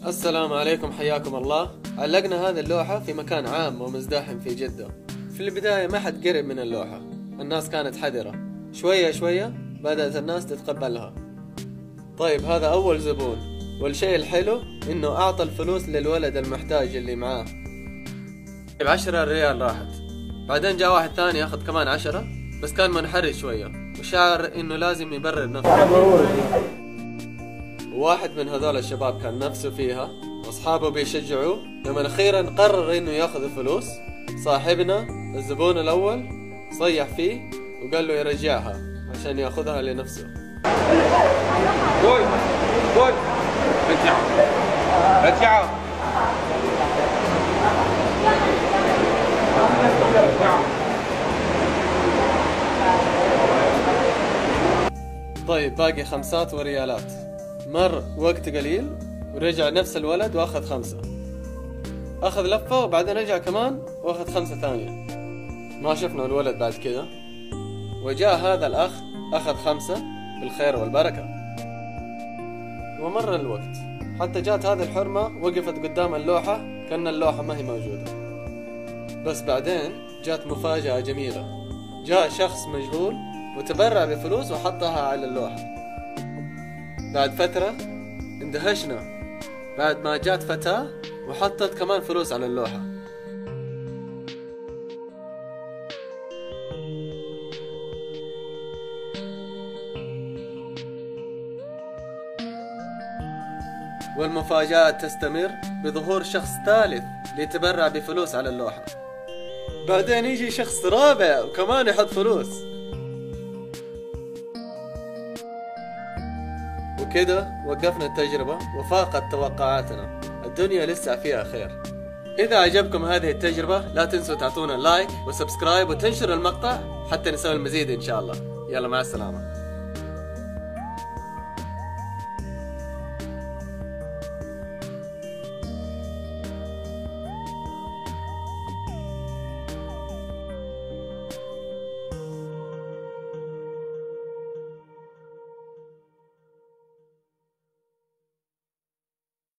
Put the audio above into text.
السلام عليكم، حياكم الله. علقنا هذه اللوحة في مكان عام ومزدحم في جدة. في البداية ما حد قرب من اللوحة، الناس كانت حذرة. شوية شوية بدأت الناس تتقبلها. طيب هذا أول زبون، والشيء الحلو إنه أعطى الفلوس للولد المحتاج اللي معاه. 10 ريال راحت. بعدين جاء واحد ثاني أخذ كمان 10، بس كان منحرج شوية وشعر إنه لازم يبرر نفسه. وواحد من هذول الشباب كان نفسه فيها واصحابه بيشجعوه. لما اخيرا قرر انه ياخذ الفلوس، صاحبنا الزبون الاول صيح فيه وقال له يرجعها عشان ياخذها لنفسه. قول رجعها. طيب باقي 5 وريالات. مر وقت قليل ورجع نفس الولد واخذ 5. اخذ لفة وبعدين رجع كمان واخذ 5 ثانية. ما شفنا الولد بعد كذا. وجاء هذا الاخ اخذ 5 بالخير والبركة. ومر الوقت حتى جات هذه الحرمة وقفت قدام اللوحة كأن اللوحة ما هي موجودة. بس بعدين جات مفاجأة جميلة. جاء شخص مجهول وتبرع بفلوس وحطها على اللوحة. بعد فترة اندهشنا بعد ما جات فتاة وحطت كمان فلوس على اللوحة. والمفاجآت تستمر بظهور شخص ثالث ليتبرع بفلوس على اللوحة. بعدين يجي شخص رابع وكمان يحط فلوس. وكده وقفنا التجربة وفاقت توقعاتنا. الدنيا لسه فيها خير. إذا عجبكم هذه التجربة لا تنسوا تعطونا لايك وسبسكرايب وتنشروا المقطع حتى نسوي المزيد إن شاء الله. يلا مع السلامة.